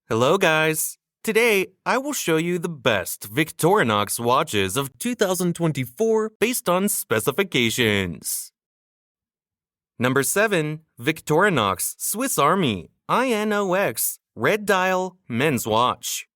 Hello guys! Today, I will show you the best Victorinox watches of 2024 based on specifications. Number 7. Victorinox Swiss Army I.N.O.X. Red Dial Men's Watch.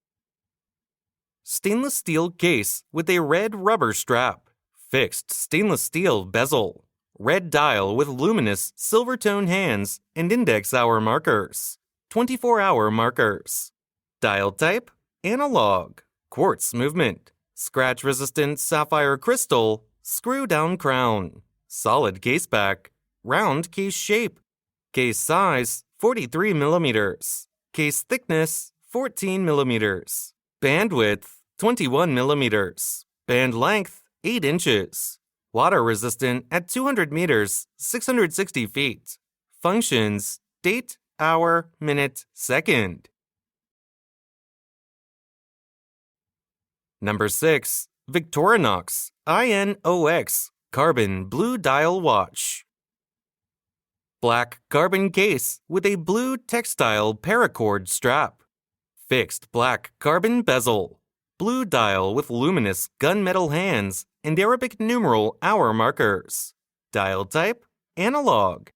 Stainless steel case with a red rubber strap. Fixed stainless steel bezel. Red dial with luminous silver tone hands and index hour markers. 24-hour markers. Dial type, analog. Quartz movement. Scratch-resistant sapphire crystal. Screw-down crown. Solid case back. Round case shape. Case size, 43 millimeters. Case thickness, 14 millimeters. Bandwidth, 21 millimeters. Band length, 8 inches. Water resistant at 200 meters, 660 feet. Functions, date, hour, minute, second. Number 6. Victorinox I.N.O.X. Carbon Blue Dial Watch. Black carbon case with a blue textile paracord strap. Fixed black carbon bezel. Blue dial with luminous gunmetal hands and Arabic numeral hour markers. Dial type, analog.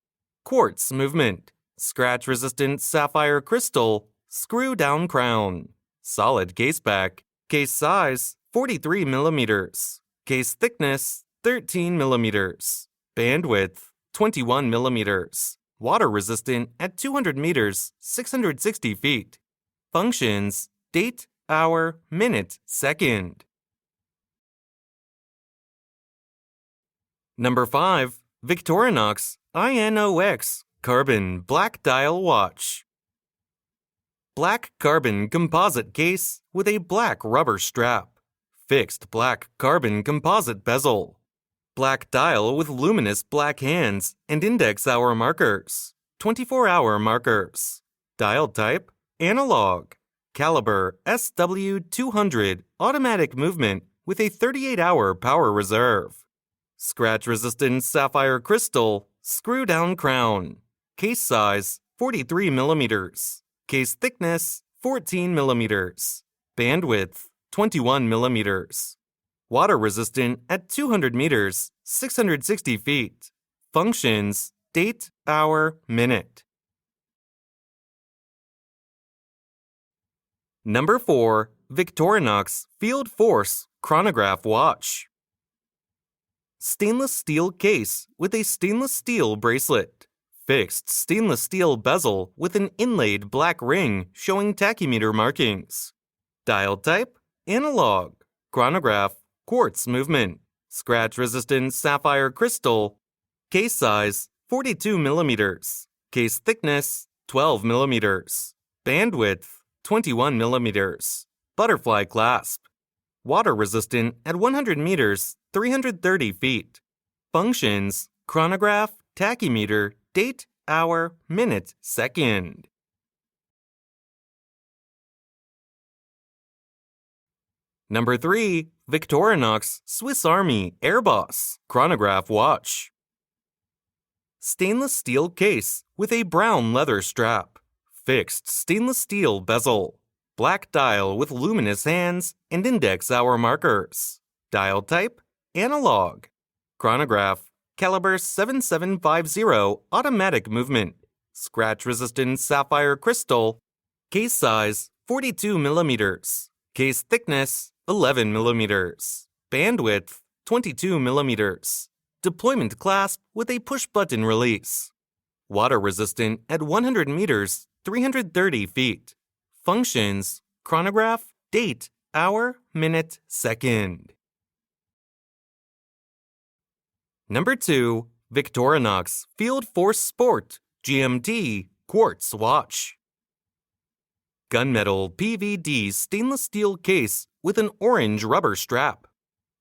Quartz movement. Scratch-resistant sapphire crystal. Screw-down crown. Solid case back. Case size, 43 millimeters. Case thickness, 13 millimeters. Bandwidth, 21 millimeters. Water resistant at 200 meters, 660 feet. Functions, date, hour, minute, second. Number 5. Victorinox I.N.O.X. Carbon Black Dial Watch. Black carbon composite case with a black rubber strap. Fixed black carbon composite bezel. Black dial with luminous black hands and index hour markers. 24-hour markers. Dial type, analog. Caliber SW200 automatic movement with a 38-hour power reserve. Scratch-resistant sapphire crystal, screw-down crown. Case size, 43 millimeters. Case thickness, 14 millimeters. Bandwidth, 21 millimeters. Water resistant at 200 meters, 660 feet. Functions, date, hour, minute. Number 4. Victorinox FieldForce Chronograph Watch. Stainless steel case with a stainless steel bracelet. Fixed stainless steel bezel with an inlaid black ring showing tachymeter markings. Dial type, analog. Chronograph, quartz movement. Scratch-resistant sapphire crystal. Case size, 42 millimeters. Case thickness, 12 millimeters. Bandwidth, 21 millimeters. Butterfly clasp. Water resistant at 100 meters, 330 feet. Functions, chronograph, tachymeter, date, hour, minute, second. Number 3. Victorinox Swiss Army AirBoss Chronograph Watch. Stainless steel case with a brown leather strap. Fixed stainless steel bezel. Black dial with luminous hands and index hour markers. Dial type, analog. Chronograph, caliber 7750 automatic movement. Scratch-resistant sapphire crystal. Case size, 42 millimeters. Case thickness, 11 millimeters. Bandwidth, 22 millimeters. Deployment clasp with a push-button release. Water resistant at 100 meters, 330 feet. Functions, chronograph, date, hour, minute, second. Number 2. Victorinox FieldForce Sport GMT Quartz Watch. Gunmetal PVD stainless steel case with an orange rubber strap.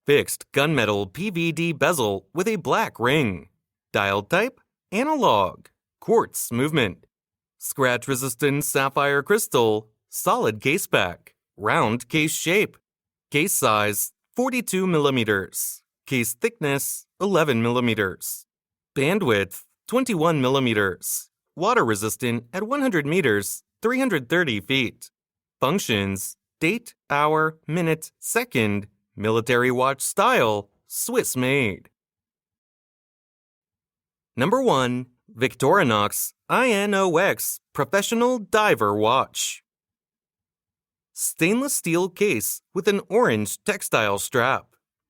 Fixed gunmetal PVD bezel with a black ring. Dial type, analog. Quartz movement. Scratch-resistant sapphire crystal. Solid case back. Round case shape. Case size, 42 millimeters. Case thickness, 11 millimeters. Bandwidth, 21 millimeters. Water resistant at 100 meters, 330 feet. Functions: date, hour, minute, second. Military watch style, Swiss made. Number 1. Victorinox I.N.O.X. Professional Diver Watch. Stainless steel case with an orange textile strap.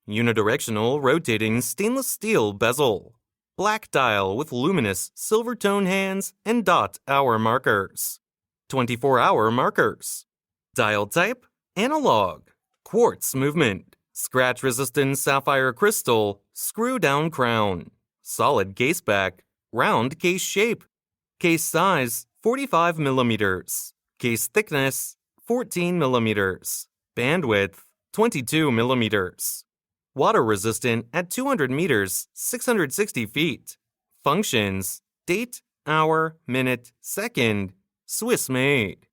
Unidirectional rotating stainless steel bezel. Black dial with luminous silver tone hands and dot hour markers. 24-hour markers. Dial type: analog. Quartz movement. Scratch-resistant sapphire crystal. Screw-down crown. Solid case back. Round case shape. Case size: 45 millimeters. Case thickness: 14 millimeters. Bandwidth: 22 millimeters. Water resistant at 200 meters, 660 feet. Functions: date, hour, minute, second. Swiss made.